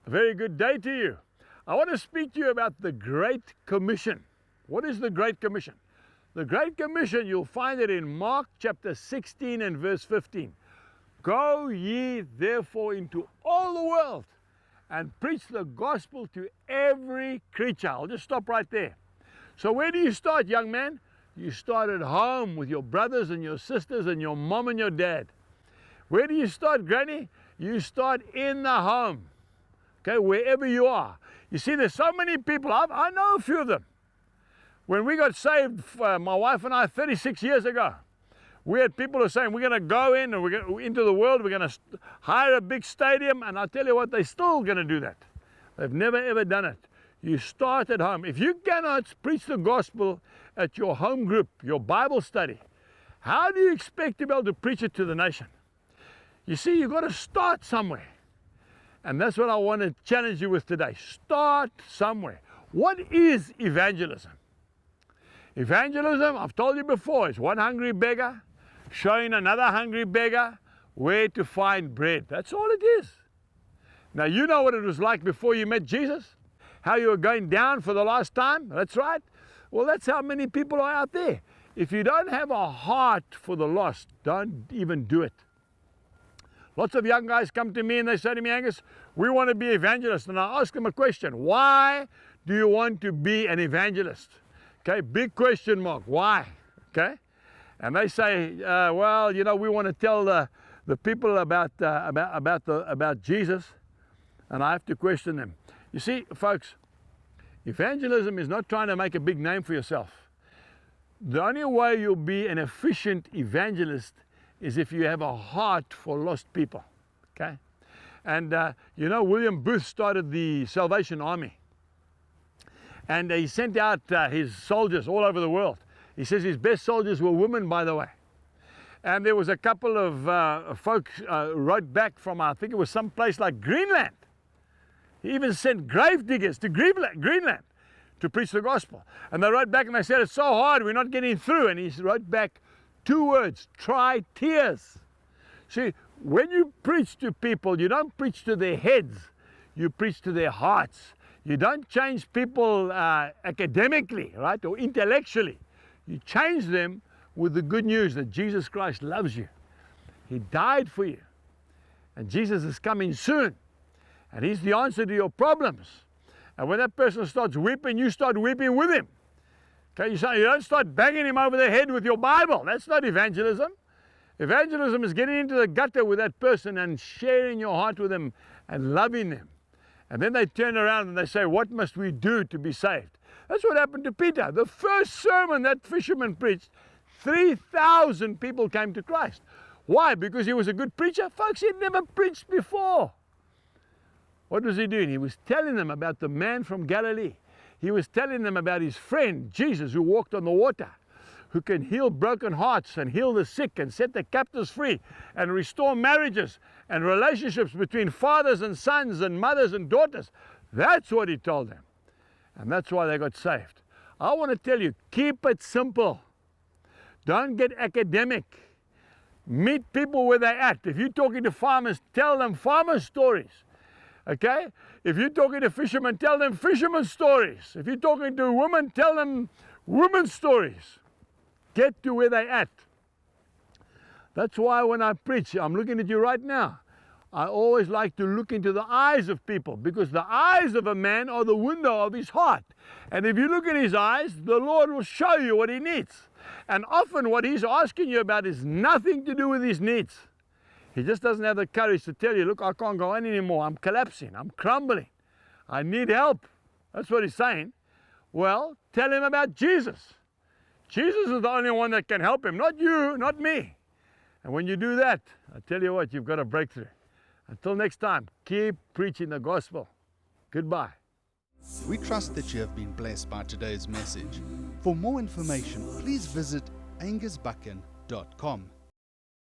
very good day to you. I want to speak to you about the Great Commission. What is the Great Commission? The Great Commission, you'll find it in Mark chapter 16 and verse 15. Go ye therefore into all the world and preach the gospel to every creature. I'll just stop right there. So where do you start, young man? You start at home with your brothers and your sisters and your mom and your dad. Where do you start, Granny? You start in the home, okay, wherever you are. You see, there's so many people, I know a few of them. When we got saved, my wife and I, 36 years ago, we had people who were saying, we're going to go in and we're going into the world, we're going to hire a big stadium, and I'll tell you what, they're still going to do that. They've never ever done it. You start at home. If you cannot preach the gospel at your home group, your Bible study, how do you expect to be able to preach it to the nation? You see, you've got to start somewhere. And that's what I want to challenge you with today. Start somewhere. What is evangelism? Evangelism, I've told you before, is one hungry beggar showing another hungry beggar where to find bread. That's all it is. Now, you know what it was like before you met Jesus? How you were going down for the last time? That's right. Well, that's how many people are out there. If you don't have a heart for the lost, don't even do it. Lots of young guys come to me and they say to me, Angus, we want to be evangelists. And I ask them a question. Why do you want to be an evangelist? Okay, big question mark. Why? Okay, and they say, well, you know, we want to tell the people about Jesus, and I have to question them. You see, folks, evangelism is not trying to make a big name for yourself. The only way you'll be an efficient evangelist is if you have a heart for lost people. Okay, and you know, William Booth started the Salvation Army. And he sent out his soldiers all over the world. He says his best soldiers were women, by the way. And there was a couple of folks wrote back from, I think it was some place like Greenland. He even sent grave diggers to Greenland to preach the gospel. And they wrote back and they said, it's so hard, we're not getting through. And he wrote back 2 words, try tears. See, when you preach to people, you don't preach to their heads, you preach to their hearts. You don't change people academically, right, or intellectually. You change them with the good news that Jesus Christ loves you. He died for you. And Jesus is coming soon. And He's the answer to your problems. And when that person starts weeping, you start weeping with him. Okay, you don't start banging him over the head with your Bible. That's not evangelism. Evangelism is getting into the gutter with that person and sharing your heart with them and loving them. And then they turn around and they say, what must we do to be saved? That's what happened to Peter. The first sermon that fisherman preached, 3,000 people came to Christ. Why? Because he was a good preacher? Folks, he'd never preached before. What was he doing? He was telling them about the man from Galilee. He was telling them about his friend, Jesus, who walked on the water, who can heal broken hearts and heal the sick and set the captives free and restore marriages and relationships between fathers and sons and mothers and daughters. That's what he told them. And that's why they got saved. I want to tell you, keep it simple. Don't get academic. Meet people where they're at. If you're talking to farmers, tell them farmer stories. Okay? If you're talking to fishermen, tell them fishermen stories. If you're talking to women, tell them women's stories. Get to where they're at. That's why when I preach, I'm looking at you right now. I always like to look into the eyes of people, because the eyes of a man are the window of his heart. And if you look in his eyes, the Lord will show you what he needs. And often what he's asking you about is nothing to do with his needs. He just doesn't have the courage to tell you, look, I can't go on anymore. I'm collapsing. I'm crumbling. I need help. That's what he's saying. Well, tell him about Jesus. Jesus is the only one that can help him, not you, not me. And when you do that, I tell you what, you've got a breakthrough. Until next time, keep preaching the gospel. Goodbye. We trust that you have been blessed by today's message. For more information, please visit angusbuchan.com.